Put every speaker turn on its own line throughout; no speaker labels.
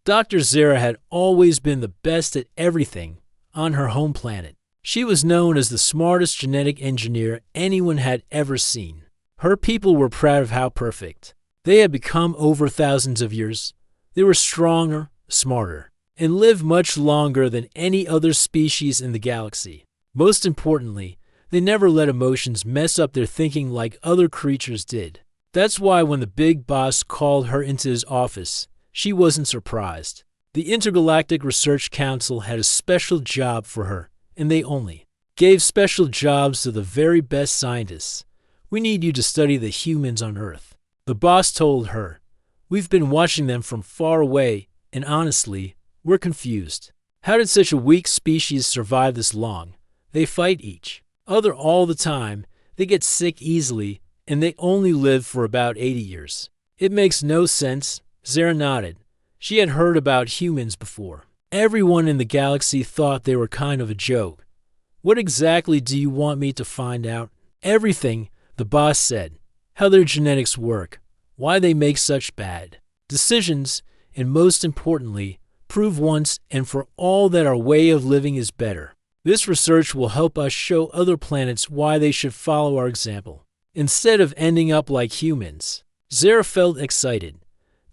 Dr. Zara had always been the best at everything on her home planet. She was known as the smartest genetic engineer anyone had ever seen. Her people were proud of how perfect they had become over thousands of years. They were stronger, smarter, and lived much longer than any other species in the galaxy. Most importantly, they never let emotions mess up their thinking like other creatures did. That's why when the big boss called her into his office, she wasn't surprised. The Intergalactic Research Council had a special job for her, and they only gave special jobs to the very best scientists. We need you to study the humans on Earth. The boss told her, we've been watching them from far away, and honestly, we're confused. How did such a weak species survive this long? They fight each other all the time, they get sick easily, and they only live for about 80 years. It makes no sense. Zara nodded. She had heard about humans before. Everyone in the galaxy thought they were kind of a joke. What exactly do you want me to find out? Everything, the boss said. How their genetics work, why they make such bad decisions, and most importantly, prove once and for all that our way of living is better. This research will help us show other planets why they should follow our example, instead of ending up like humans. Zara felt excited.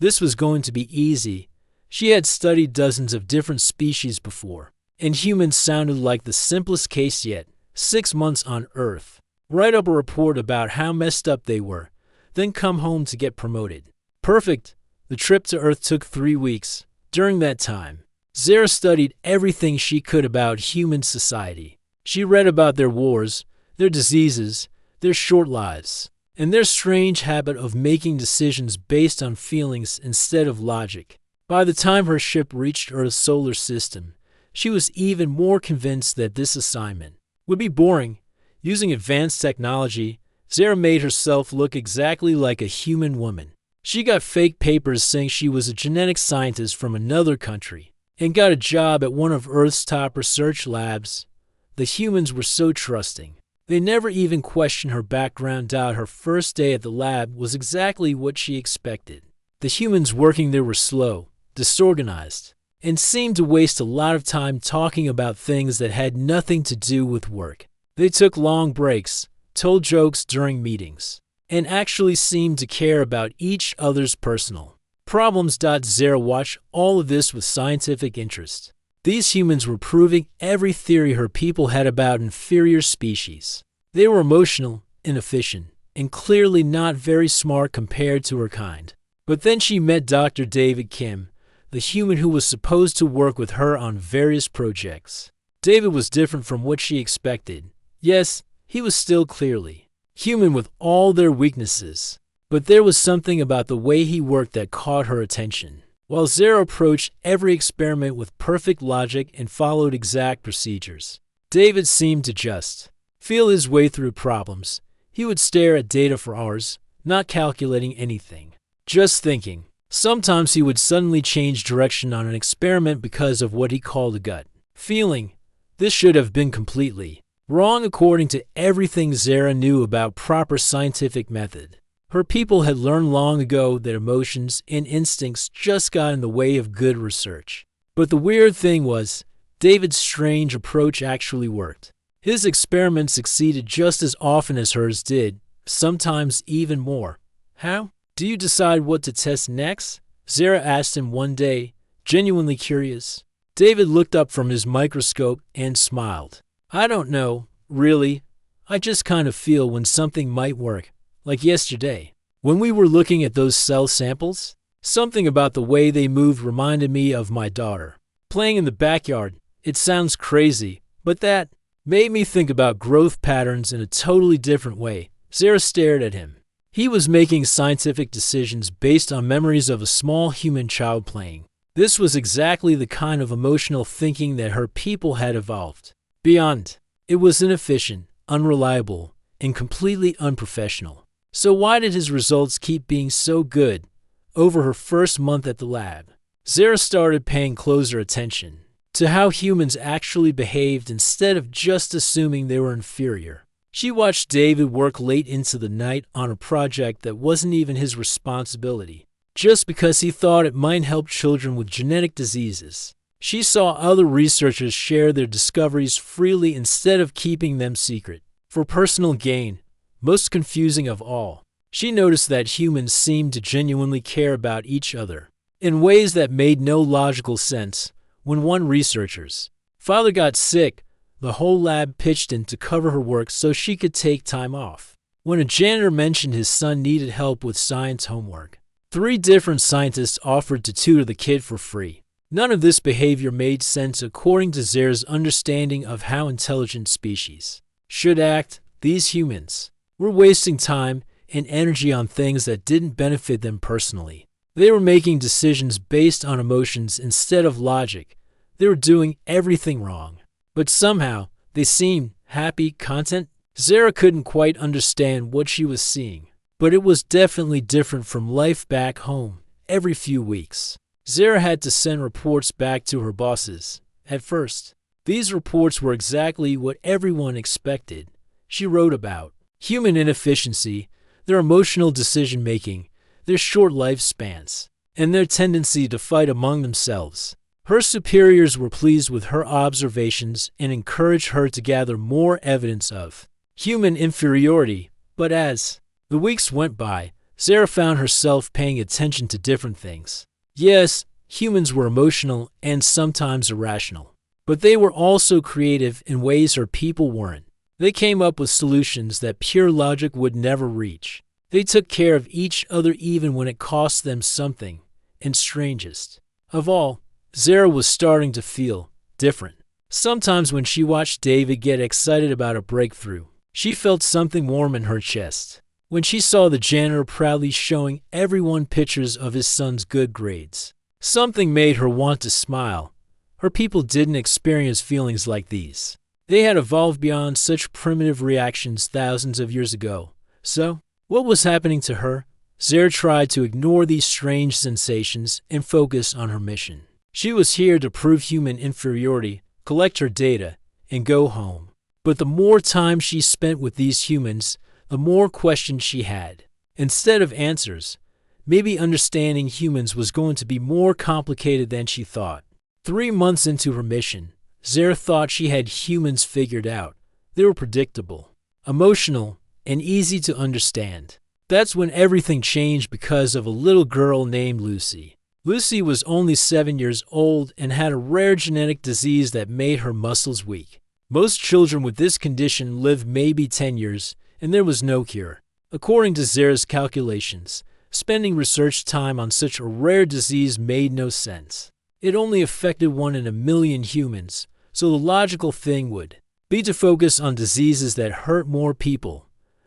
This was going to be easy. She had studied dozens of different species before, and humans sounded like the simplest case yet. 6 months on Earth. Write up a report about how messed up they were, then come home to get promoted. Perfect. The trip to Earth took 3 weeks. During that time, Zara studied everything she could about human society. She read about their wars, their diseases, their short lives, and their strange habit of making decisions based on feelings instead of logic. By the time her ship reached Earth's solar system, she was even more convinced that this assignment would be boring. Using advanced technology, Zara made herself look exactly like a human woman. She got fake papers saying she was a genetic scientist from another country and got a job at one of Earth's top research labs. The humans were so trusting. They never even questioned her background. Her first day at the lab was exactly what she expected. The humans working there were slow, disorganized, and seemed to waste a lot of time talking about things that had nothing to do with work. They took long breaks, told jokes during meetings, and actually seemed to care about each other's personal problems. Zara watched all of this with scientific interest. These humans were proving every theory her people had about inferior species. They were emotional, inefficient, and clearly not very smart compared to her kind. But then she met Dr. David Kim, the human who was supposed to work with her on various projects. David was different from what she expected. Yes, he was still clearly human with all their weaknesses, but there was something about the way he worked that caught her attention. While Zara approached every experiment with perfect logic and followed exact procedures, David seemed to just feel his way through problems. He would stare at data for hours, not calculating anything, just thinking. Sometimes he would suddenly change direction on an experiment because of what he called a gut feeling. This should have been completely wrong according to everything Zara knew about proper scientific method. Her people had learned long ago that emotions and instincts just got in the way of good research. But the weird thing was, David's strange approach actually worked. His experiments succeeded just as often as hers did, sometimes even more. How do you decide what to test next? Zara asked him one day, genuinely curious. David looked up from his microscope and smiled. I don't know, really. I just kind of feel when something might work. Like yesterday, when we were looking at those cell samples, something about the way they moved reminded me of my daughter playing in the backyard. It sounds crazy, but that made me think about growth patterns in a totally different way. Zara stared at him. He was making scientific decisions based on memories of a small human child playing. This was exactly the kind of emotional thinking that her people had evolved beyond. It was inefficient, unreliable, and completely unprofessional. So why did his results keep being so good over her first month at the lab? Zara started paying closer attention to how humans actually behaved instead of just assuming they were inferior. She watched David work late into the night on a project that wasn't even his responsibility. just because he thought it might help children with genetic diseases. She saw other researchers share their discoveries freely instead of keeping them secret. For personal gain, most confusing of all, she noticed that humans seemed to genuinely care about each other in ways that made no logical sense. When one researcher's father got sick, the whole lab pitched in to cover her work so she could take time off. When a janitor mentioned his son needed help with science homework, 3 different scientists offered to tutor the kid for free. None of this behavior made sense according to Zara's understanding of how intelligent species should act. These humans were wasting time and energy on things that didn't benefit them personally. They were making decisions based on emotions instead of logic. They were doing everything wrong. But somehow, they seemed happy, content. Zara couldn't quite understand what she was seeing, but it was definitely different from life back home. Every few weeks, Zara had to send reports back to her bosses. At first, these reports were exactly what everyone expected. She wrote about human inefficiency, their emotional decision-making, their short lifespans, and their tendency to fight among themselves. Her superiors were pleased with her observations and encouraged her to gather more evidence of human inferiority. But as the weeks went by, Zara found herself paying attention to different things. Yes, humans were emotional and sometimes irrational, but they were also creative in ways her people weren't. They came up with solutions that pure logic would never reach. They took care of each other even when it cost them something. And strangest of all, Zara was starting to feel different. Sometimes when she watched David get excited about a breakthrough, she felt something warm in her chest. When she saw the janitor proudly showing everyone pictures of his son's good grades, something made her want to smile. Her people didn't experience feelings like these. They had evolved beyond such primitive reactions thousands of years ago. So, what was happening to her? Zara tried to ignore these strange sensations and focus on her mission. She was here to prove human inferiority, collect her data, and go home. But the more time she spent with these humans, the more questions she had. Instead of answers, maybe understanding humans was going to be more complicated than she thought. 3 months into her mission, Zara thought she had humans figured out. They were predictable, emotional, and easy to understand. That's when everything changed because of a little girl named Lucy. Lucy was only 7 years old and had a rare genetic disease that made her muscles weak. Most children with this condition live maybe 10 years, and there was no cure. According to Zara's calculations, spending research time on such a rare disease made no sense. It only affected 1 in a million humans, so the logical thing would be to focus on diseases that hurt more people.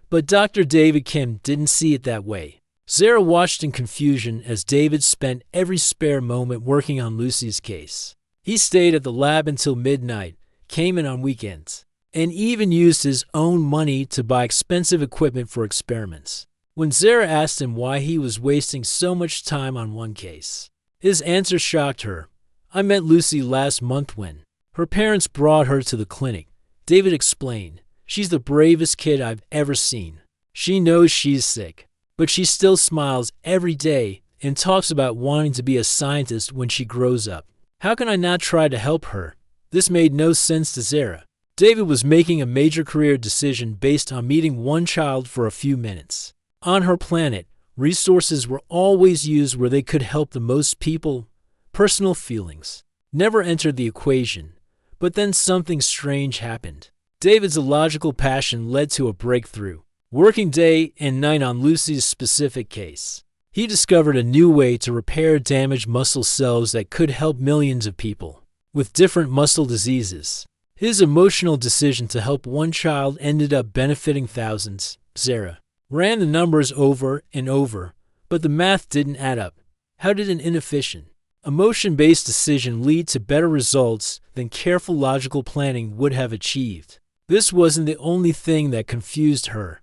But Dr. David Kim didn't see it that way. Zara watched in confusion as David spent every spare moment working on Lucy's case. He stayed at the lab until midnight, came in on weekends, and even used his own money to buy expensive equipment for experiments. When Zara asked him why he was wasting so much time on one case, his answer shocked her. "I met Lucy last month when her parents brought her to the clinic," David explained. "She's the bravest kid I've ever seen. She knows she's sick, but she still smiles every day and talks about wanting to be a scientist when she grows up. How can I not try to help her?" This made no sense to Zara. David was making a major career decision based on meeting one child for a few minutes. On her planet, resources were always used where they could help the most people. Personal feelings never entered the equation. But then something strange happened. David's illogical passion led to a breakthrough. Working day and night on Lucy's specific case, he discovered a new way to repair damaged muscle cells that could help millions of people with different muscle diseases. His emotional decision to help one child ended up benefiting thousands. Zara ran the numbers over and over, but the math didn't add up. How did an inefficient, emotion-based decision lead to better results than careful logical planning would have achieved? This wasn't the only thing that confused her.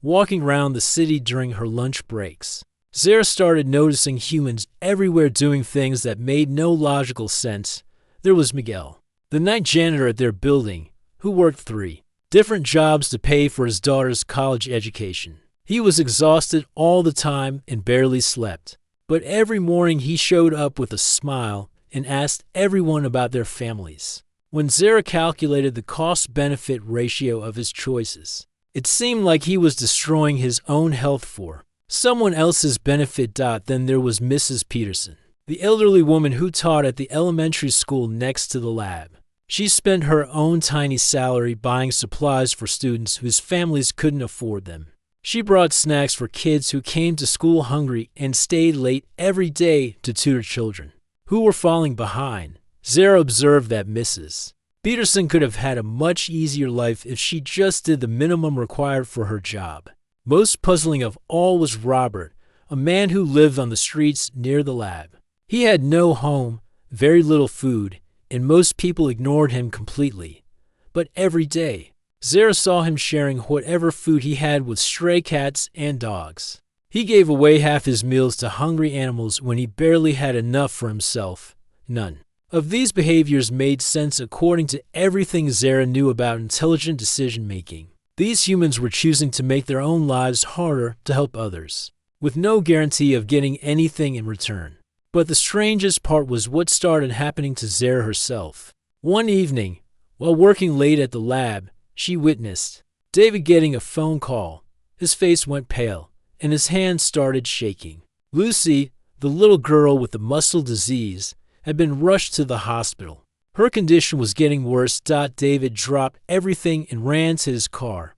Walking around the city during her lunch breaks, Zara started noticing humans everywhere doing things that made no logical sense. There was Miguel, the night janitor at their building, who worked 3 different jobs to pay for his daughter's college education. He was exhausted all the time and barely slept. But every morning he showed up with a smile and asked everyone about their families. When Zara calculated the cost-benefit ratio of his choices, it seemed like he was destroying his own health for someone else's benefit. Then there was Mrs. Peterson, the elderly woman who taught at the elementary school next to the lab. She spent her own tiny salary buying supplies for students whose families couldn't afford them. She brought snacks for kids who came to school hungry and stayed late every day to tutor children who were falling behind. Zara observed that Mrs. Peterson could have had a much easier life if she just did the minimum required for her job. Most puzzling of all was Robert, a man who lived on the streets near the lab. He had no home, very little food, and most people ignored him completely. But every day, Zara saw him sharing whatever food he had with stray cats and dogs. He gave away half his meals to hungry animals when he barely had enough for himself. None of these behaviors made sense according to everything Zara knew about intelligent decision-making. These humans were choosing to make their own lives harder to help others, with no guarantee of getting anything in return. But the strangest part was what started happening to Zara herself. One evening, while working late at the lab, she witnessed David getting a phone call. His face went pale, and his hands started shaking. Lucy, the little girl with the muscle disease, had been rushed to the hospital. Her condition was getting worse. David dropped everything and ran to his car.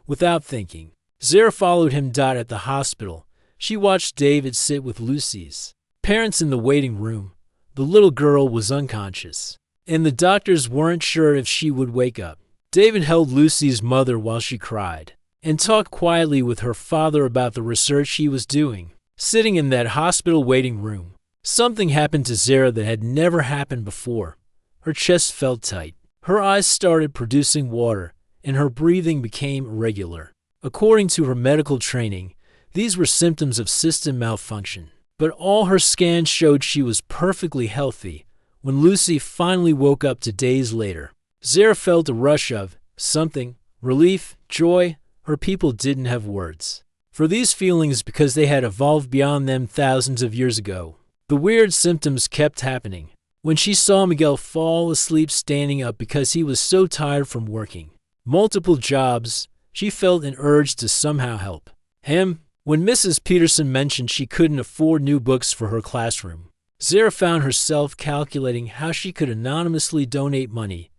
Without thinking, Zara followed him. At the hospital, she watched David sit with Lucy's parents in the waiting room. The little girl was unconscious, and the doctors weren't sure if she would wake up. David held Lucy's mother while she cried, and talked quietly with her father about the research he was doing. Sitting in that hospital waiting room, something happened to Zara that had never happened before. Her chest felt tight, her eyes started producing water, and her breathing became irregular. According to her medical training, these were symptoms of system malfunction. But all her scans showed she was perfectly healthy. When Lucy finally woke up 2 days later, Zara felt a rush of something, relief, joy. Her people didn't have words for these feelings because they had evolved beyond them thousands of years ago. The weird symptoms kept happening. When she saw Miguel fall asleep standing up because he was so tired from working multiple jobs, she felt an urge to somehow help him. When Mrs. Peterson mentioned she couldn't afford new books for her classroom, Zara found herself calculating how she could anonymously donate money.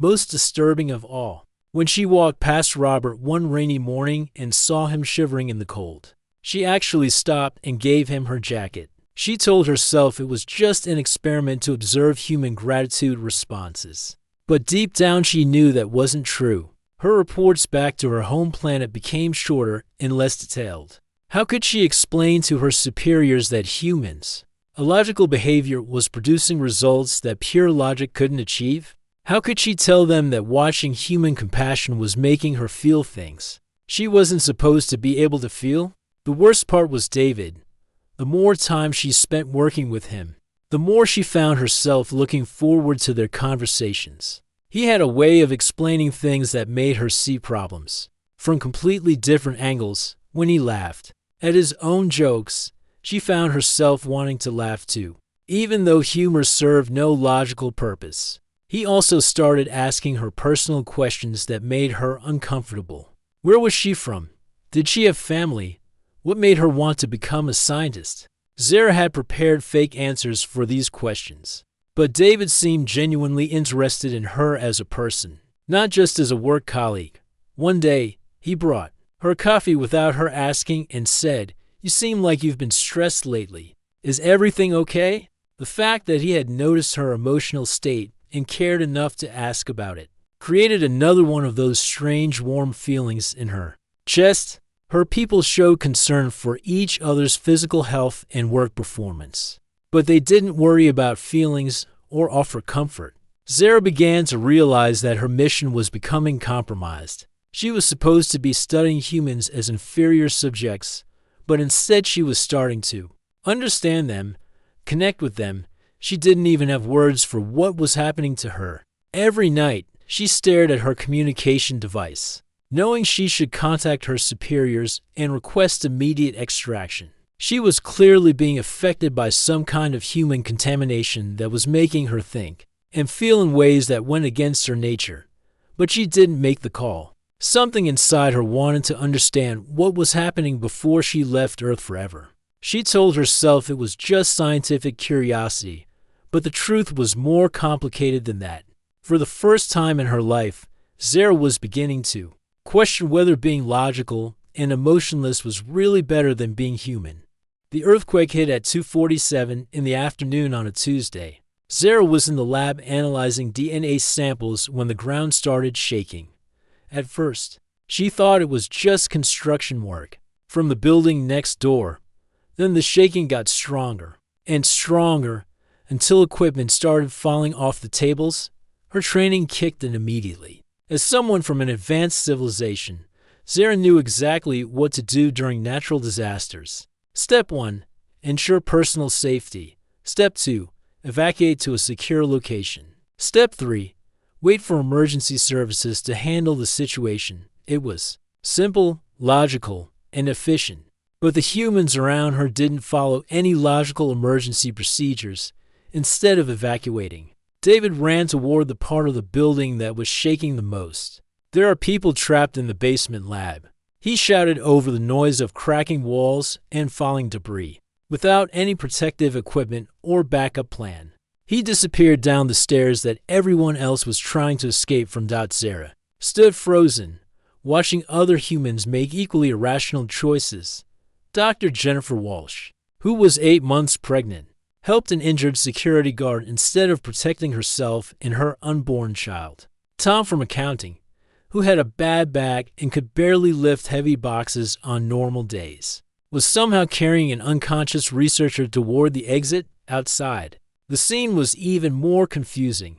Most disturbing of all, when she walked past Robert one rainy morning and saw him shivering in the cold, she actually stopped and gave him her jacket. She told herself it was just an experiment to observe human gratitude responses. But deep down she knew that wasn't true. Her reports back to her home planet became shorter and less detailed. How could she explain to her superiors that humans' illogical behavior was producing results that pure logic couldn't achieve? How could she tell them that watching human compassion was making her feel things she wasn't supposed to be able to feel? The worst part was David. The more time she spent working with him, the more she found herself looking forward to their conversations. He had a way of explaining things that made her see problems from completely different angles. When he laughed at his own jokes, she found herself wanting to laugh too, even though humor served no logical purpose. He also started asking her personal questions that made her uncomfortable. Where was she from? Did she have family? What made her want to become a scientist? Zara had prepared fake answers for these questions, but David seemed genuinely interested in her as a person, not just as a work colleague. One day, he brought her coffee without her asking and said, "You seem like you've been stressed lately. Is everything okay?" The fact that he had noticed her emotional state and cared enough to ask about it created another one of those strange warm feelings in her chest. Her people showed concern for each other's physical health and work performance, but they didn't worry about feelings or offer comfort. Zara began to realize that her mission was becoming compromised. She was supposed to be studying humans as inferior subjects, but instead she was starting to understand them, connect with them. She didn't even have words for what was happening to her. Every night, she stared at her communication device, knowing she should contact her superiors and request immediate extraction. She was clearly being affected by some kind of human contamination that was making her think and feel in ways that went against her nature. But she didn't make the call. Something inside her wanted to understand what was happening before she left Earth forever. She told herself it was just scientific curiosity, but the truth was more complicated than that. For the first time in her life, Zara was beginning to question whether being logical and emotionless was really better than being human. The earthquake hit at 2:47 in the afternoon on a Tuesday. Zara was in the lab analyzing DNA samples when the ground started shaking. At first, she thought it was just construction work from the building next door. Then the shaking got stronger and stronger until equipment started falling off the tables. Her training kicked in immediately. As someone from an advanced civilization, Zara knew exactly what to do during natural disasters. Step 1. Ensure personal safety. Step 2. Evacuate to a secure location. Step 3. Wait for emergency services to handle the situation. It was simple, logical, and efficient. But the humans around her didn't follow any logical emergency procedures. Instead of evacuating, David ran toward the part of the building that was shaking the most. There are people trapped in the basement lab. He shouted over the noise of cracking walls and falling debris. Without any protective equipment or backup plan, he disappeared down the stairs that everyone else was trying to escape from. Zara stood frozen, watching other humans make equally irrational choices. Dr. Jennifer Walsh, who was 8 months pregnant, helped an injured security guard instead of protecting herself and her unborn child. Tom from accounting, who had a bad back and could barely lift heavy boxes on normal days, was somehow carrying an unconscious researcher toward the exit outside. The scene was even more confusing.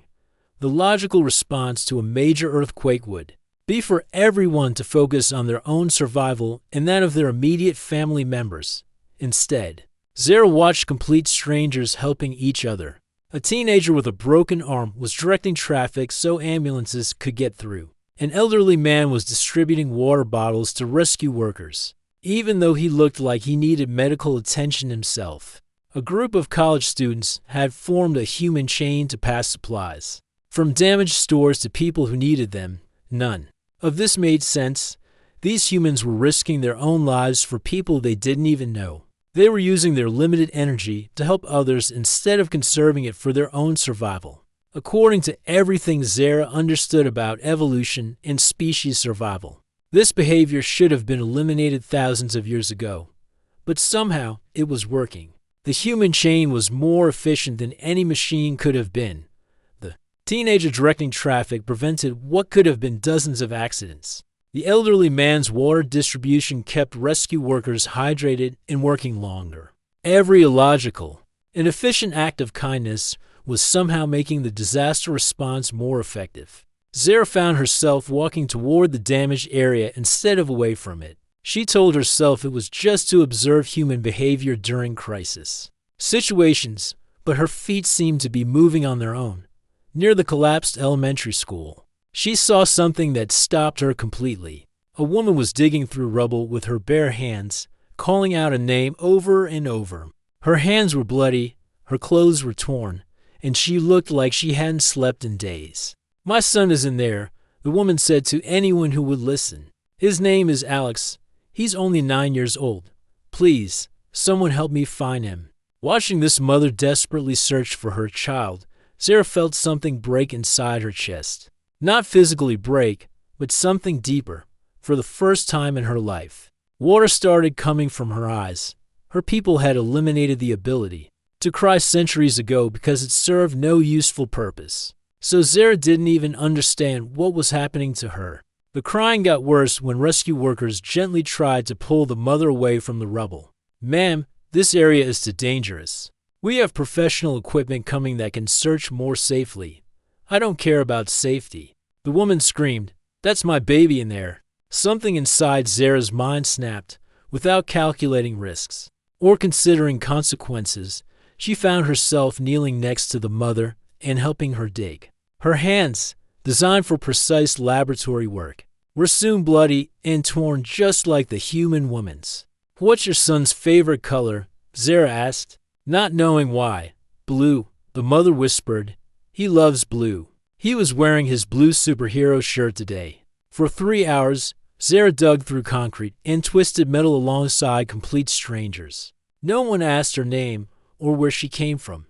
The logical response to a major earthquake would be for everyone to focus on their own survival and that of their immediate family members. Instead, Zara watched complete strangers helping each other. A teenager with a broken arm was directing traffic so ambulances could get through. An elderly man was distributing water bottles to rescue workers, even though he looked like he needed medical attention himself. A group of college students had formed a human chain to pass supplies. From damaged stores to people who needed them, none of this made sense. These humans were risking their own lives for people they didn't even know. They were using their limited energy to help others instead of conserving it for their own survival. According to everything Zara understood about evolution and species survival, this behavior should have been eliminated thousands of years ago. But somehow, it was working. The human chain was more efficient than any machine could have been. The teenager directing traffic prevented what could have been dozens of accidents. The elderly man's water distribution kept rescue workers hydrated and working longer. Every illogical and efficient act of kindness was somehow making the disaster response more effective. Zara found herself walking toward the damaged area instead of away from it. She told herself it was just to observe human behavior during crisis situations, but her feet seemed to be moving on their own. Near the collapsed elementary school, she saw something that stopped her completely. A woman was digging through rubble with her bare hands, calling out a name over and over. Her hands were bloody, her clothes were torn, and she looked like she hadn't slept in days. "My son is in there," the woman said to anyone who would listen. "His name is Alex. He's only 9 years old. Please, someone help me find him." Watching this mother desperately search for her child, Zara felt something break inside her chest. Not physically break, but something deeper. For the first time in her life, water started coming from her eyes. Her people had eliminated the ability to cry centuries ago because it served no useful purpose. So Zara didn't even understand what was happening to her. The crying got worse when rescue workers gently tried to pull the mother away from the rubble. "Ma'am, this area is too dangerous. We have professional equipment coming that can search more safely. I don't care about safety." The woman screamed, "That's my baby in there." Something inside Zara's mind snapped. Without calculating risks or considering consequences, she found herself kneeling next to the mother and helping her dig. Her hands, designed for precise laboratory work, were soon bloody and torn just like the human woman's. "What's your son's favorite color?" Zara asked. Not knowing why. "Blue," the mother whispered. "He loves blue." He was wearing his blue superhero shirt today. For 3 hours, Zara dug through concrete and twisted metal alongside complete strangers. No one asked her name or where she came from.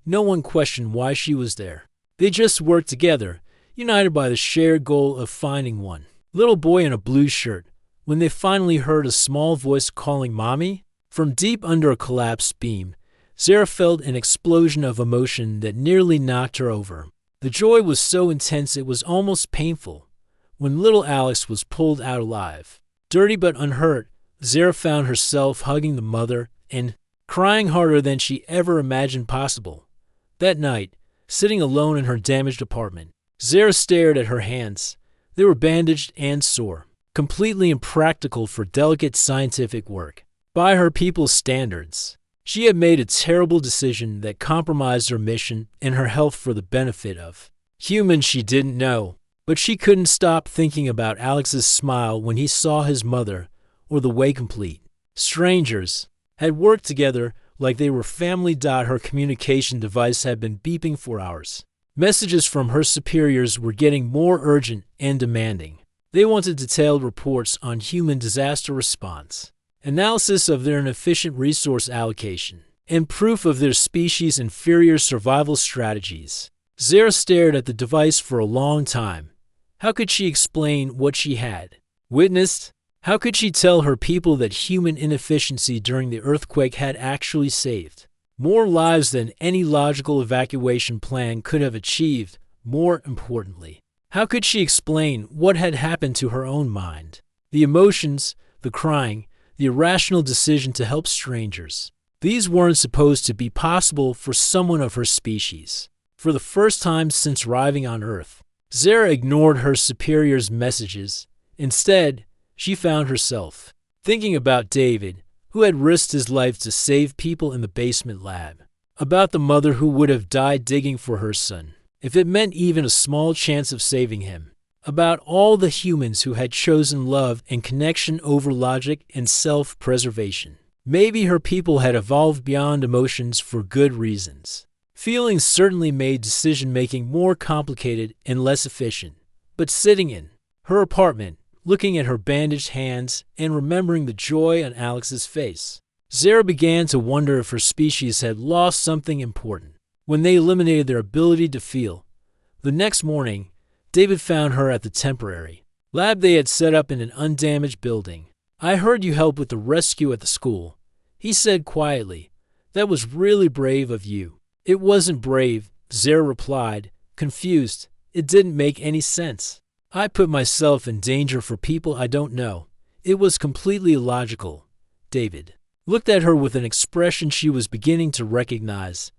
No one questioned why she was there. They just worked together, united by the shared goal of finding one little boy in a blue shirt. When they finally heard a small voice calling "Mommy" from deep under a collapsed beam, Zara felt an explosion of emotion that nearly knocked her over. The joy was so intense it was almost painful. When little Alex was pulled out alive, dirty but unhurt, Zara found herself hugging the mother and crying harder than she ever imagined possible. That night, sitting alone in her damaged apartment, Zara stared at her hands. They were bandaged and sore, completely impractical for delicate scientific work. By her people's standards, she had made a terrible decision that compromised her mission and her health for the benefit of humans she didn't know. But she couldn't stop thinking about Alex's smile when he saw his mother, or the way complete strangers had worked together like they were family. Her communication device had been beeping for hours. Messages from her superiors were getting more urgent and demanding. They wanted detailed reports on human disaster response, analysis of their inefficient resource allocation, and proof of their species' inferior survival strategies. Zara stared at the device for a long time. How could she explain what she had witnessed? How could she tell her people that human inefficiency during the earthquake had actually saved more lives than any logical evacuation plan could have achieved? More importantly, how could she explain what had happened to her own mind? The emotions, the crying, the irrational decision to help strangers. These weren't supposed to be possible for someone of her species. For the first time since arriving on Earth, Zara ignored her superior's messages. Instead, she found herself thinking about David, who had risked his life to save people in the basement lab. About the mother who would have died digging for her son, if it meant even a small chance of saving him. About all the humans who had chosen love and connection over logic and self-preservation. Maybe her people had evolved beyond emotions for good reasons. Feelings certainly made decision-making more complicated and less efficient. But sitting in her apartment, looking at her bandaged hands and remembering the joy on Alex's face, Zara began to wonder if her species had lost something important when they eliminated their ability to feel. The next morning, David found her at the temporary lab they had set up in an undamaged building. "I heard you helped with the rescue at the school," he said quietly. "That was really brave of you." "It wasn't brave," Zara replied, confused. "It didn't make any sense. I put myself in danger for people I don't know. It was completely illogical." David looked at her with an expression she was beginning to recognize.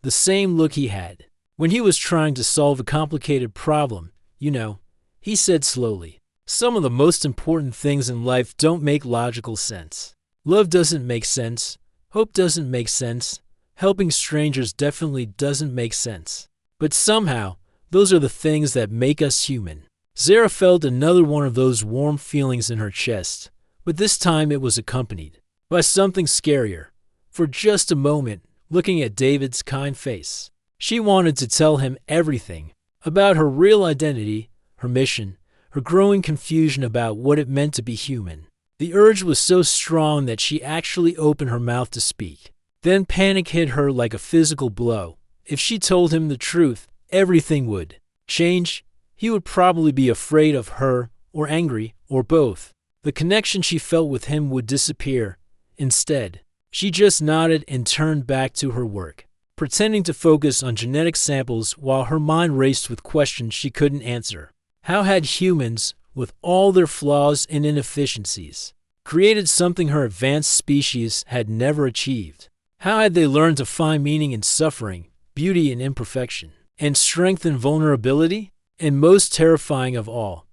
The same look he had when he was trying to solve a complicated problem. "You know," he said slowly, "some of the most important things in life don't make logical sense. Love doesn't make sense. Hope doesn't make sense. Helping strangers definitely doesn't make sense. But somehow, those are the things that make us human." Zara felt another one of those warm feelings in her chest, but this time it was accompanied by something scarier. For just a moment, looking at David's kind face, she wanted to tell him everything about her real identity, her mission, her growing confusion about what it meant to be human. The urge was so strong that she actually opened her mouth to speak. Then panic hit her like a physical blow. If she told him the truth, everything would change. He would probably be afraid of her, or angry, or both. The connection she felt with him would disappear. Instead, she just nodded and turned back to her work, pretending to focus on genetic samples while her mind raced with questions she couldn't answer. How had humans, with all their flaws and inefficiencies, created something her advanced species had never achieved? How had they learned to find meaning in suffering, beauty in imperfection, and strength in vulnerability? And most terrifying of all,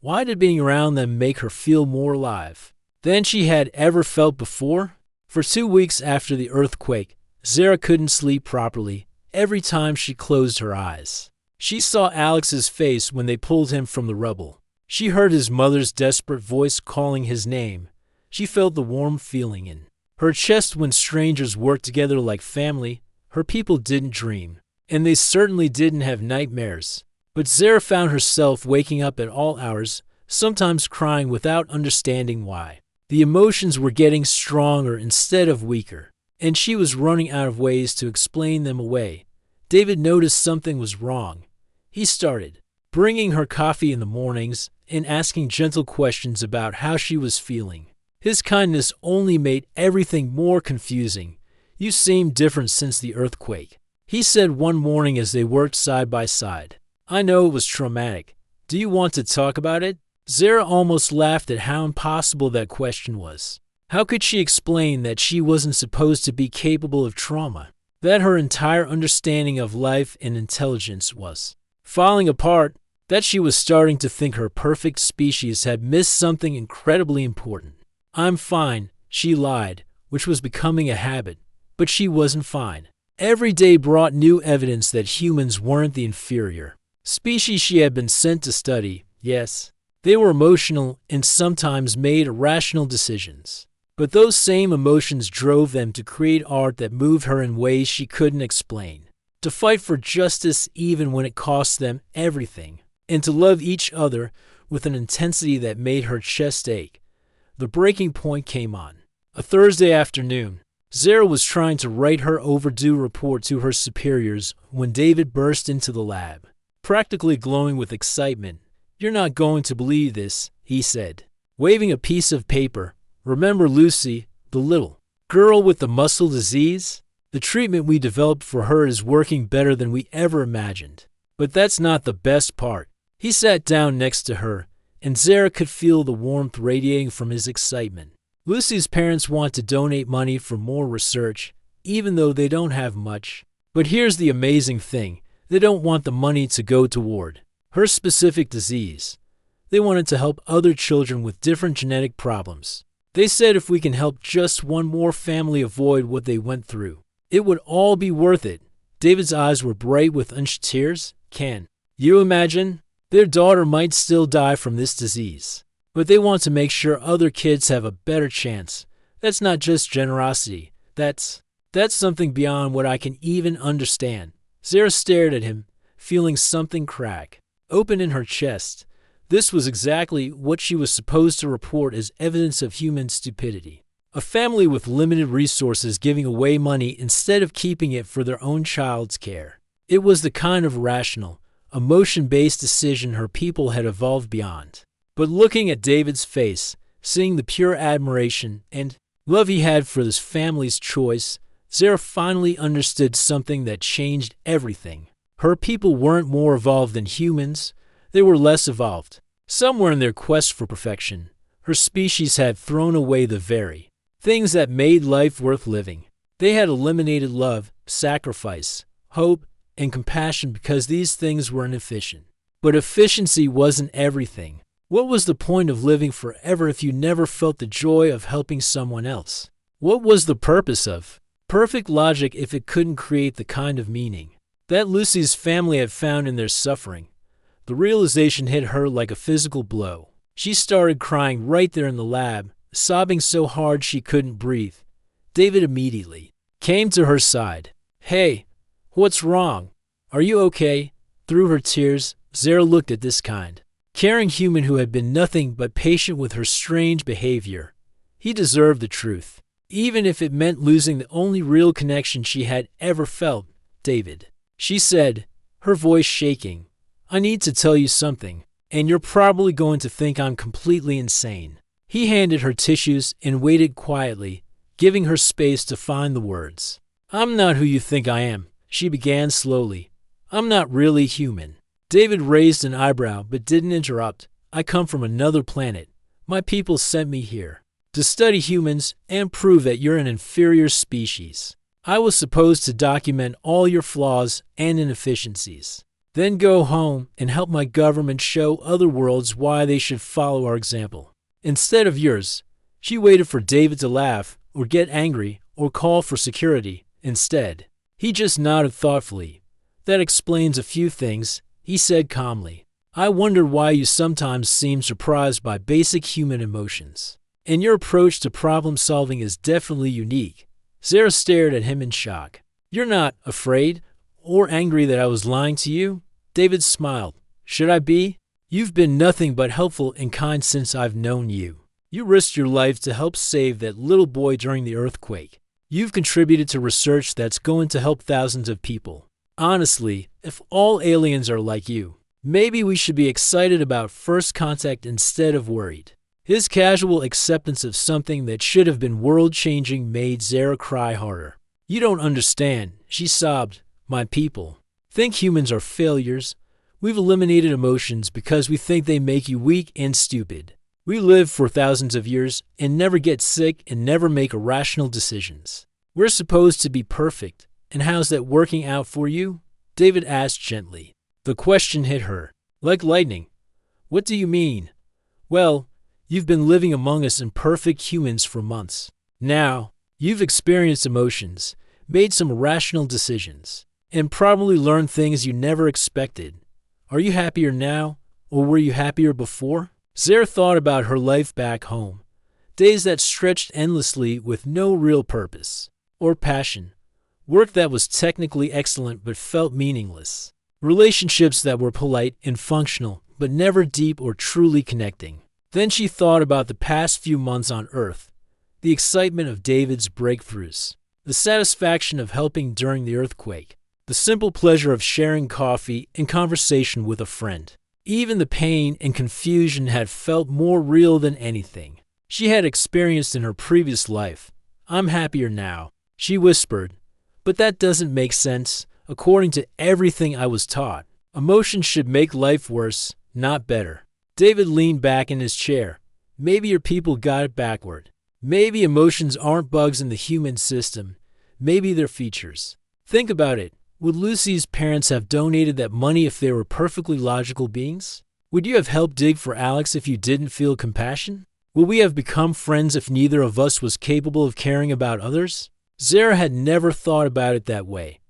why did being around them make her feel more alive than she had ever felt before? For 2 weeks after the earthquake, Zara couldn't sleep properly every time she closed her eyes. She saw Alex's face when they pulled him from the rubble. She heard his mother's desperate voice calling his name. She felt the warm feeling in her chest when strangers worked together like family. Her people didn't dream, and they certainly didn't have nightmares. But Zara found herself waking up at all hours, sometimes crying without understanding why. The emotions were getting stronger instead of weaker, and she was running out of ways to explain them away. David noticed something was wrong. He started bringing her coffee in the mornings and asking gentle questions about how she was feeling. His kindness only made everything more confusing. "You seem different since the earthquake," he said one morning as they worked side by side. "I know it was traumatic. Do you want to talk about it?" Zara almost laughed at how impossible that question was. How could she explain that she wasn't supposed to be capable of trauma? That her entire understanding of life and intelligence was falling apart? That she was starting to think her perfect species had missed something incredibly important? "I'm fine," she lied, which was becoming a habit. But she wasn't fine. Every day brought new evidence that humans weren't the inferior species she had been sent to study. Yes, they were emotional and sometimes made irrational decisions. But those same emotions drove them to create art that moved her in ways she couldn't explain, to fight for justice even when it cost them everything, and to love each other with an intensity that made her chest ache. The breaking point came on a Thursday afternoon. Zara was trying to write her overdue report to her superiors when David burst into the lab, practically glowing with excitement. "You're not going to believe this," he said, waving a piece of paper. "Remember Lucy, the little girl with the muscle disease? The treatment we developed for her is working better than we ever imagined." But that's not the best part. He sat down next to her, and Zara could feel the warmth radiating from his excitement. "Lucy's parents want to donate money for more research, even though they don't have much. But here's the amazing thing. They don't want the money to go toward her specific disease. They wanted to help other children with different genetic problems. They said if we can help just one more family avoid what they went through, it would all be worth it." David's eyes were bright with unshed tears. "Can you imagine? Their daughter might still die from this disease, but they want to make sure other kids have a better chance. That's not just generosity. That's something beyond what I can even understand." Zara stared at him, feeling something crack open in her chest. This was exactly what she was supposed to report as evidence of human stupidity. A family with limited resources giving away money instead of keeping it for their own child's care. It was the kind of rational, emotion-based decision her people had evolved beyond. But looking at David's face, seeing the pure admiration and love he had for this family's choice, Zara finally understood something that changed everything. Her people weren't more evolved than humans. They were less evolved. Somewhere in their quest for perfection, her species had thrown away the very things that made life worth living. They had eliminated love, sacrifice, hope, and compassion because these things were inefficient. But efficiency wasn't everything. What was the point of living forever if you never felt the joy of helping someone else? What was the purpose of perfect logic if it couldn't create the kind of meaning that Lucy's family had found in their suffering? The realization hit her like a physical blow. She started crying right there in the lab, sobbing so hard she couldn't breathe. David immediately came to her side. "Hey, what's wrong? Are you okay?" Through her tears, Zara looked at this kind, caring human who had been nothing but patient with her strange behavior. He deserved the truth, even if it meant losing the only real connection she had ever felt. "David," she said, her voice shaking, "I need to tell you something, and you're probably going to think I'm completely insane." He handed her tissues and waited quietly, giving her space to find the words. "I'm not who you think I am," she began slowly. "I'm not really human." David raised an eyebrow but didn't interrupt. "I come from another planet. My people sent me here to study humans and prove that you're an inferior species. I was supposed to document all your flaws and inefficiencies, then go home and help my government show other worlds why they should follow our example. Instead of yours." She waited for David to laugh or get angry or call for security. Instead, he just nodded thoughtfully. "That explains a few things," he said calmly. "I wondered why you sometimes seem surprised by basic human emotions. and your approach to problem solving is definitely unique." Zara stared at him in shock. "You're not afraid or angry that I was lying to you?" David smiled. "Should I be? You've been nothing but helpful and kind since I've known you. You risked your life to help save that little boy during the earthquake. You've contributed to research that's going to help thousands of people. Honestly, if all aliens are like you, maybe we should be excited about first contact instead of worried." His casual acceptance of something that should have been world-changing made Zara cry harder. "You don't understand," she sobbed. "My people think humans are failures. We've eliminated emotions because we think they make you weak and stupid. We live for thousands of years and never get sick and never make irrational decisions. We're supposed to be perfect, and how's that working out for you?" David asked gently. The question hit her like lightning. "What do you mean?" "Well, you've been living among us imperfect humans for months. Now, you've experienced emotions, made some rational decisions, and probably learned things you never expected. Are you happier now, or were you happier before?" Zara thought about her life back home, days that stretched endlessly with no real purpose or passion, work that was technically excellent but felt meaningless, relationships that were polite and functional but never deep or truly connecting. Then she thought about the past few months on Earth, the excitement of David's breakthroughs, the satisfaction of helping during the earthquake, the simple pleasure of sharing coffee and conversation with a friend. Even the pain and confusion had felt more real than anything she had experienced in her previous life. "I'm happier now," she whispered, "but that doesn't make sense. According to everything I was taught, emotions should make life worse, not better." David leaned back in his chair. "Maybe your people got it backward. Maybe emotions aren't bugs in the human system. Maybe they're features. Think about it. Would Lucy's parents have donated that money if they were perfectly logical beings? Would you have helped dig for Alex if you didn't feel compassion? Would we have become friends if neither of us was capable of caring about others?" Zara had never thought about it that way.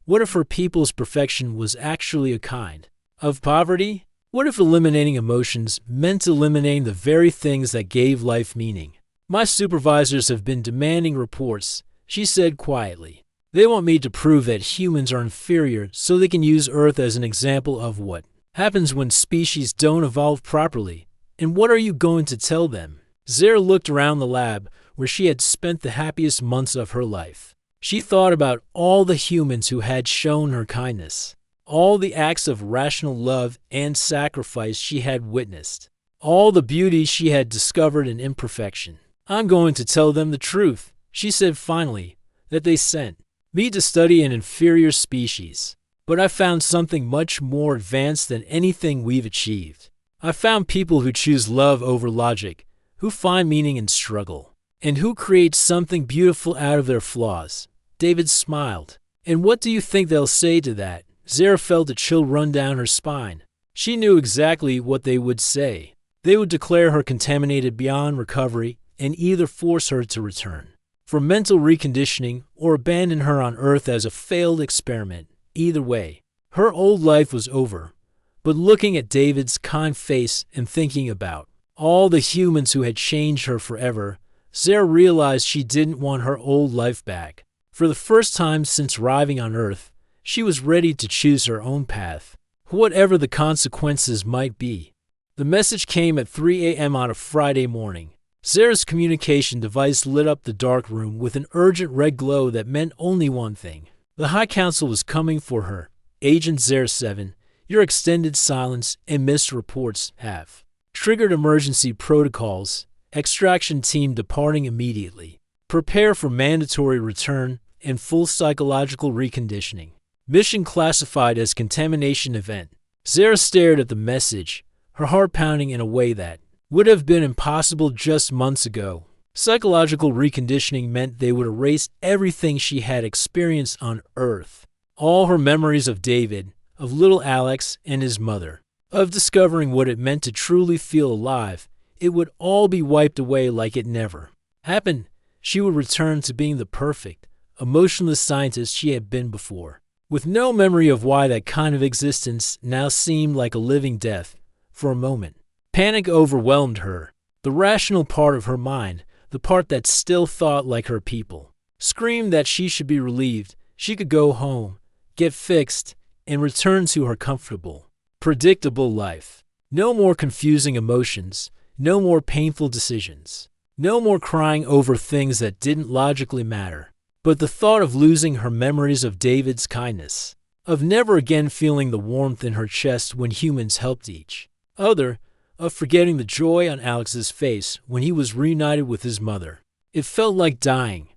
What if her people's perfection was actually a kind of poverty? What if eliminating emotions meant eliminating the very things that gave life meaning? "My supervisors have been demanding reports," she said quietly. "They want me to prove that humans are inferior so they can use Earth as an example of what happens when species don't evolve properly. And what are you going to tell them?" Zara looked around the lab where she had spent the happiest months of her life. She thought about all the humans who had shown her kindness, all the acts of rational love and sacrifice she had witnessed, all the beauty she had discovered in imperfection. "I'm going to tell them the truth," she said finally, "that they sent me to study an inferior species. But I found something much more advanced than anything we've achieved. I found people who choose love over logic, who find meaning in struggle, and who create something beautiful out of their flaws." David smiled. "And what do you think they'll say to that?" Zara felt a chill run down her spine. She knew exactly what they would say. They would declare her contaminated beyond recovery and either force her to return for mental reconditioning or abandon her on Earth as a failed experiment. Either way, her old life was over. But looking at David's kind face and thinking about all the humans who had changed her forever, Zara realized she didn't want her old life back. For the first time since arriving on Earth, she was ready to choose her own path, whatever the consequences might be. The message came at 3 a.m. on a Friday morning. Zara's communication device lit up the dark room with an urgent red glow that meant only one thing. The High Council was coming for her. "Agent 07, your extended silence and missed reports have triggered emergency protocols. Extraction team departing immediately. Prepare for mandatory return and full psychological reconditioning. Mission classified as contamination event." Zara stared at the message, her heart pounding in a way that would have been impossible just months ago. Psychological reconditioning meant they would erase everything she had experienced on Earth. All her memories of David, of little Alex and his mother, of discovering what it meant to truly feel alive. It would all be wiped away like it never happened. She would return to being the perfect, emotionless scientist she had been before, with no memory of why that kind of existence now seemed like a living death. For a moment, panic overwhelmed her. The rational part of her mind, the part that still thought like her people, screamed that she should be relieved. She could go home, get fixed, and return to her comfortable, predictable life. No more confusing emotions, no more painful decisions, no more crying over things that didn't logically matter. But the thought of losing her memories of David's kindness, of never again feeling the warmth in her chest when humans helped each other, of forgetting the joy on Alex's face when he was reunited with his mother. It felt like dying.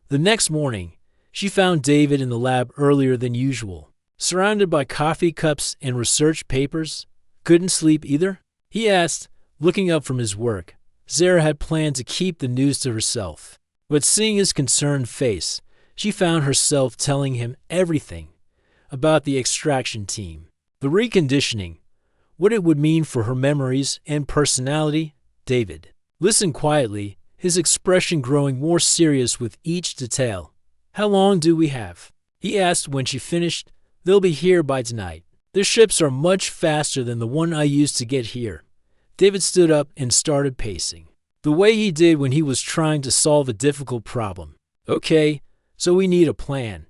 The next morning, she found David in the lab earlier than usual, surrounded by coffee cups and research papers. Couldn't sleep either? He asked, looking up from his work. Zara had planned to keep the news to herself, but seeing his concerned face, she found herself telling him everything about the extraction team, the reconditioning, what it would mean for her memories and personality. David listened quietly, his expression growing more serious with each detail. How long do we have? He asked when she finished. They'll be here by tonight. Their ships are much faster than the one I used to get here. David stood up and started pacing, the way he did when he was trying to solve a difficult problem. Okay, so we need a plan.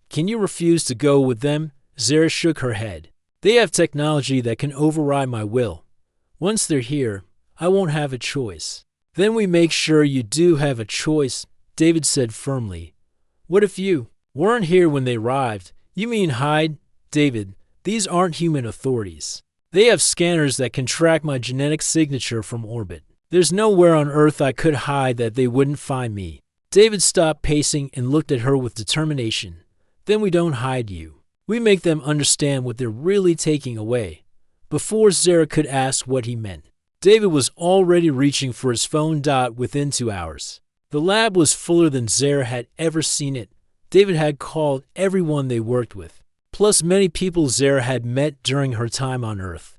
Can you refuse to go with them? Zara shook her head. They have technology that can override my will. Once they're here, I won't have a choice. Then we make sure you do have a choice, David said firmly. What if you weren't here when they arrived? You mean hide? David, these aren't human authorities. They have scanners that can track my genetic signature from orbit. There's nowhere on Earth I could hide that they wouldn't find me. David stopped pacing and looked at her with determination. Then we don't hide you. We make them understand what they're really taking away. Before Zara could ask what he meant, David was already reaching for his phone. Within 2 hours, the lab was fuller than Zara had ever seen it. David had called everyone they worked with, plus many people Zara had met during her time on Earth.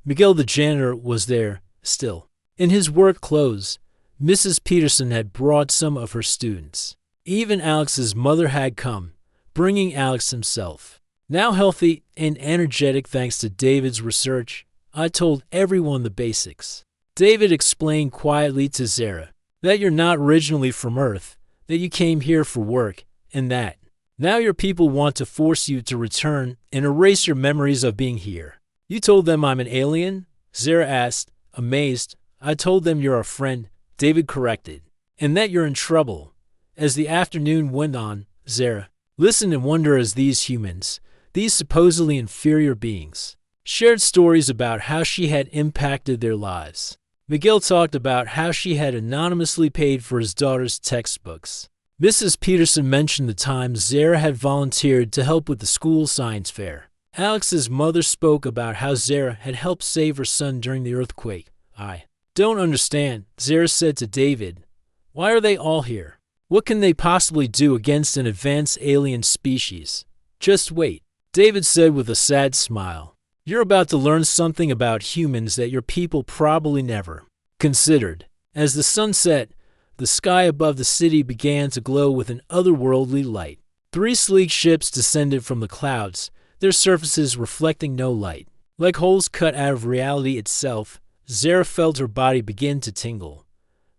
Miguel the janitor was there, still, in his work clothes. Mrs. Peterson had brought some of her students. Even Alex's mother had come, bringing Alex himself. Now healthy and energetic thanks to David's research, I told everyone the basics. David explained quietly to Zara that you're not originally from Earth, that you came here for work, and that now your people want to force you to return and erase your memories of being here. You told them I'm an alien? Zara asked, amazed. I told them you're a friend, David corrected, and that you're in trouble. As the afternoon went on, Zara listened in wonder as these humans, these supposedly inferior beings, shared stories about how she had impacted their lives. Miguel talked about how she had anonymously paid for his daughter's textbooks. Mrs. Peterson mentioned the time Zara had volunteered to help with the school science fair. Alex's mother spoke about how Zara had helped save her son during the earthquake. I don't understand, Zara said to David. Why are they all here? What can they possibly do against an advanced alien species? Just wait, David said with a sad smile. You're about to learn something about humans that your people probably never considered. As the sun set, the sky above the city began to glow with an otherworldly light. 3 sleek ships descended from the clouds, their surfaces reflecting no light. Like holes cut out of reality itself, Zara felt her body begin to tingle.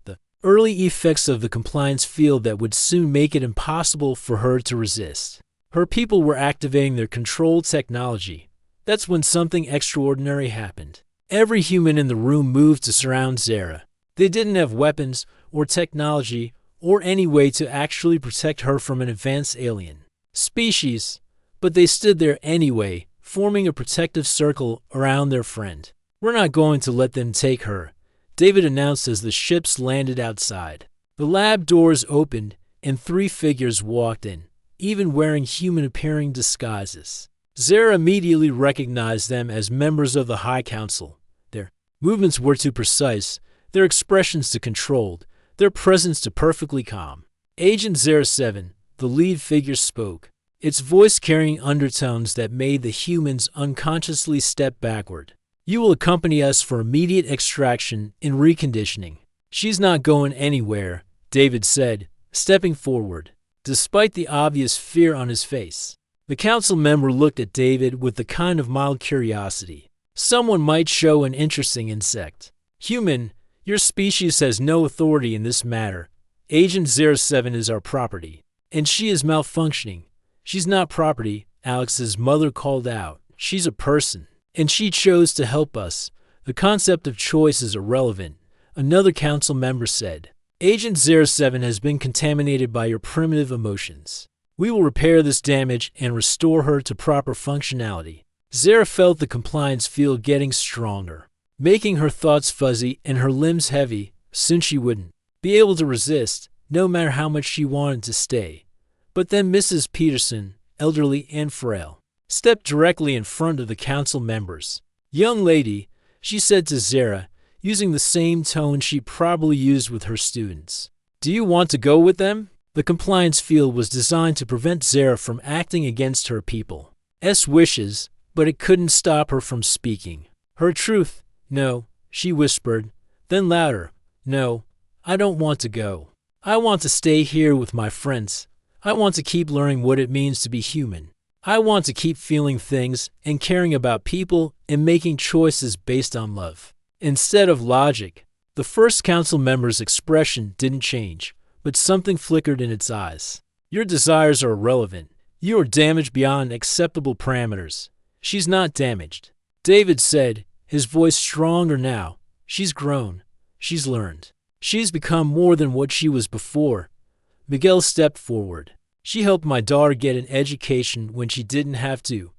The early effects of the compliance field that would soon make it impossible for her to resist. Her people were activating their control technology. That's when something extraordinary happened. Every human in the room moved to surround Zara. They didn't have weapons or technology or any way to actually protect her from an advanced alien species, but they stood there anyway, forming a protective circle around their friend. We're not going to let them take her, David announced as the ships landed outside. The lab doors opened and 3 figures walked in, even wearing human-appearing disguises. Zara immediately recognized them as members of the High Council. Their movements were too precise, their expressions too controlled, their presence too perfectly calm. Agent 07, the lead figure, spoke, its voice carrying undertones that made the humans unconsciously step backward. You will accompany us for immediate extraction and reconditioning. She's not going anywhere, David said, stepping forward, despite the obvious fear on his face. The council member looked at David with the kind of mild curiosity someone might show an interesting insect. Human, Your species has no authority in this matter. Agent 07 is our property, and she is malfunctioning. She's not property, Alex's mother called out. She's a person, and she chose to help us. The concept of choice is irrelevant, another council member said. Agent 07 has been contaminated by your primitive emotions. We will repair this damage and restore her to proper functionality. Zara felt the compliance field getting stronger, making her thoughts fuzzy and her limbs heavy. Soon she wouldn't be able to resist, no matter how much she wanted to stay. But then Mrs. Peterson, elderly and frail, stepped directly in front of the council members. Young lady, she said to Zara, using the same tone she probably used with her students. Do you want to go with them? The compliance field was designed to prevent Zara from acting against her people's wishes, but it couldn't stop her from speaking. Her truth, no, she whispered, then louder, no, I don't want to go. I want to stay here with my friends. I want to keep learning what it means to be human. I want to keep feeling things and caring about people and making choices based on love instead of logic. The first council member's expression didn't change, but something flickered in its eyes. Your desires are irrelevant. You are damaged beyond acceptable parameters. She's not damaged, David said, his voice stronger now. She's grown. She's learned. She's become more than what she was before. Miguel stepped forward. She helped my daughter get an education when she didn't have to.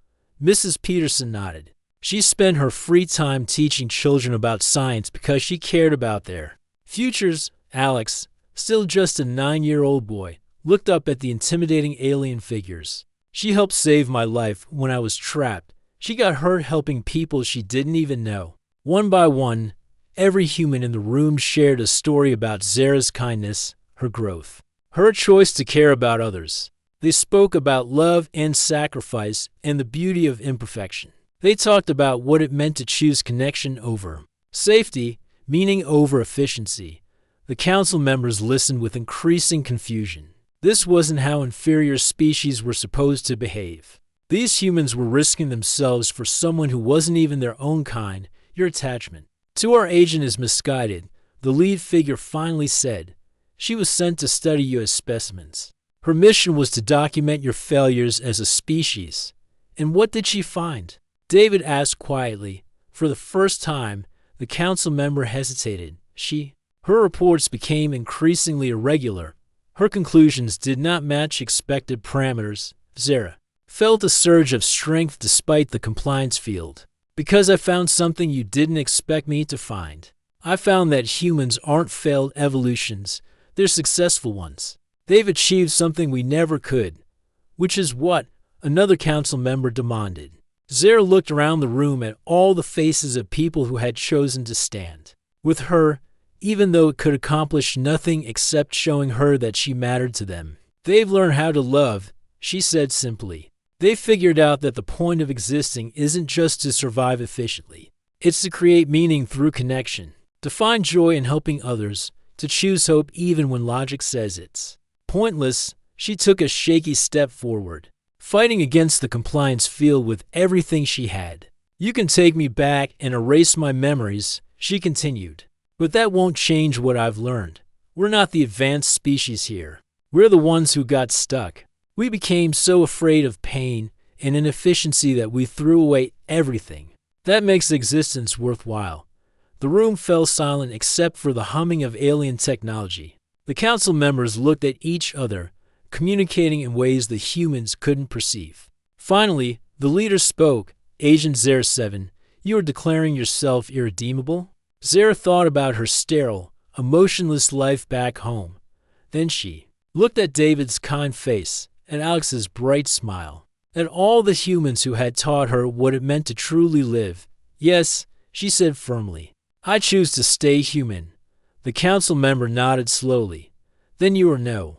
Mrs. Peterson nodded. She spent her free time teaching children about science because she cared about their futures. Alex, still just a 9-year-old boy, looked up at the intimidating alien figures. She helped save my life when I was trapped. She got hurt helping people she didn't even know. One by one, every human in the room shared a story about Zara's kindness, her growth, her choice to care about others. They spoke about love and sacrifice and the beauty of imperfection. They talked about what it meant to choose connection over safety, meaning over efficiency. The council members listened with increasing confusion. This wasn't how inferior species were supposed to behave. These humans were risking themselves for someone who wasn't even their own kind. Your attachment to our agent is misguided, the lead figure finally said. She was sent to study you as specimens. Her mission was to document your failures as a species. And what did she find? David asked quietly. For the first time, the council member hesitated. Her reports became increasingly irregular. Her conclusions did not match expected parameters. Zara felt a surge of strength despite the compliance field. Because I found something you didn't expect me to find. I found that humans aren't failed evolutions, they're successful ones. They've achieved something we never could. Which is what? Another council member demanded. Zara looked around the room at all the faces of people who had chosen to stand with her, even though it could accomplish nothing except showing her that she mattered to them. They've learned how to love, she said simply. They figured out that the point of existing isn't just to survive efficiently. It's to create meaning through connection, to find joy in helping others, to choose hope even when logic says it's pointless. She took a shaky step forward, fighting against the compliance field with everything she had. You can take me back and erase my memories, she continued. But that won't change what I've learned. We're not the advanced species here. We're the ones who got stuck. We became so afraid of pain and inefficiency that we threw away everything. That makes existence worthwhile. The room fell silent except for the humming of alien technology. The council members looked at each other, communicating in ways the humans couldn't perceive. Finally, the leader spoke. Agent 07, you are declaring yourself irredeemable? Zara thought about her sterile, emotionless life back home. Then she looked at David's kind face, at Alex's bright smile, at all the humans who had taught her what it meant to truly live. Yes, she said firmly. I choose to stay human. The council member nodded slowly. Then you are no